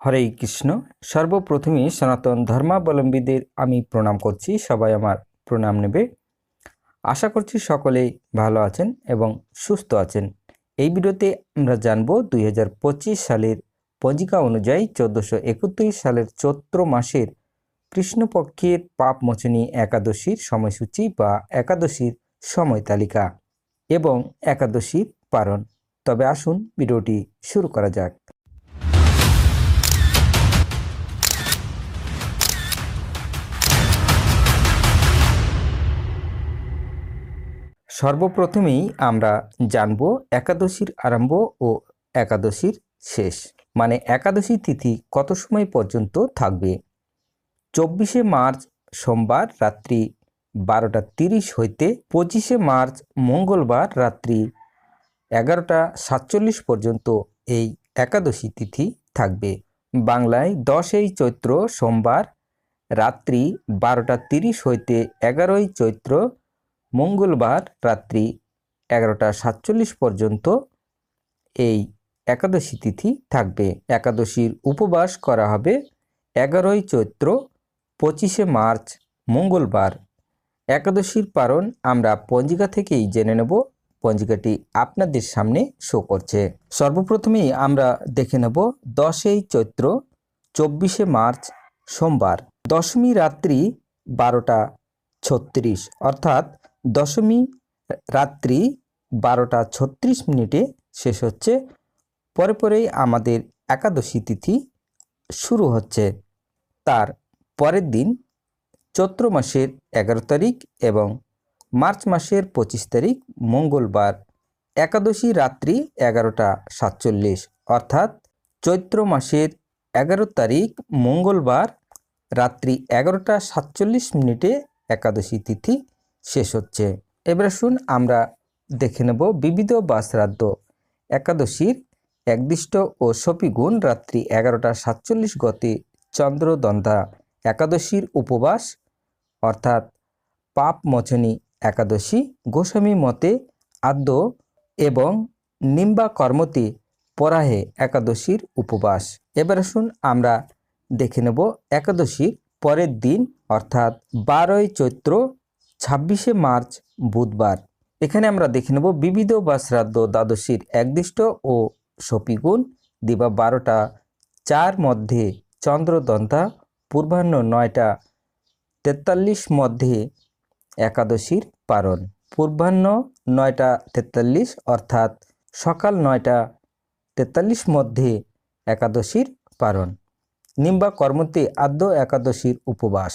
হরে কৃষ্ণ। সর্বপ্রথমে সনাতন ধর্মাবলম্বীদের আমি প্রণাম করছি। সবাই আমার প্রণাম নেবে। আশা করছি সকলেই ভালো আছেন এবং সুস্থ আছেন। এই ভিডিওতে আমরা জানব 2025 সালের পঞ্জিকা অনুযায়ী 1431 সালের চৈত্র মাসের কৃষ্ণপক্ষের পাপমোচনী একাদশীর সময়সূচি বা একাদশীর সময় তালিকা এবং একাদশীর পারণ। তবে আসুন ভিডিওটি শুরু করা যাক। সর্বপ্রথমেই আমরা জানব একাদশীর আরম্ভ ও একাদশীর শেষ, মানে একাদশী তিথি কত সময় পর্যন্ত থাকবে। 24শে মার্চ সোমবার রাত্রি 12:30 হইতে 25শে মার্চ মঙ্গলবার রাত্রি 11:47 পর্যন্ত এই একাদশী তিথি থাকবে। বাংলায় 10ই চৈত্র সোমবার রাত্রি 12:30 হইতে 11ই চৈত্র মঙ্গলবার রাত্রি 11:47 পর্যন্ত এই একাদশী তিথি থাকবে। একাদশীর উপবাস করা হবে 11ই চৈত্র 25শে মার্চ মঙ্গলবার। একাদশীর পারণ আমরা পঞ্জিকা থেকেই জেনে নেব। পঞ্জিকাটি আপনাদের সামনে শো করছে। সর্বপ্রথমেই আমরা দেখে নেব 10ই চৈত্র 24শে মার্চ সোমবার। দশমী রাত্রি 12:36, অর্থাৎ দশমী রাত্রি 12:36 শেষ হচ্ছে। পরেই আমাদের একাদশী তিথি শুরু হচ্ছে। তার পরের দিন চৈত্র মাসের 11 তারিখ এবং মার্চ মাসের 25 তারিখ মঙ্গলবার একাদশী রাত্রি 11:47, অর্থাৎ চৈত্র মাসের 11 তারিখ মঙ্গলবার রাত্রি 11:47 একাদশী তিথি শেষ হচ্ছে। এবার শুন আমরা দেখে নেব বিবিধ বা শ্রাদ্ধ একাদশীর একদিষ্ট ও শপিগুণ রাত্রি 11:47 গতে চন্দ্রদন্ধা একাদশীর উপবাস, অর্থাৎ পাপমোচনী একাদশী। গোস্বামী মতে আদ্য এবং নিম্বা কর্মতে পরাহে একাদশীর উপবাস। এবার শুন আমরা দেখে নেব একাদশীর পরের দিন, অর্থাৎ 12ই চৈত্র 26শে মার্চ বুধবার। এখানে আমরা দেখে নেব বিবিধ বা শ্রাদ্ধ দ্বাদশীর একদিষ্ট ও শপিগুণ দিবা 12:04 মধ্যে চন্দ্রদন্তা পূর্বাহ্ন 9:43 মধ্যে একাদশীর পারণ। পূর্বাহ্ন 9:43 অর্থাৎ সকাল 9:43 মধ্যে একাদশীর পারণ। নিম্বা কর্মতে আদ্য একাদশীর উপবাস।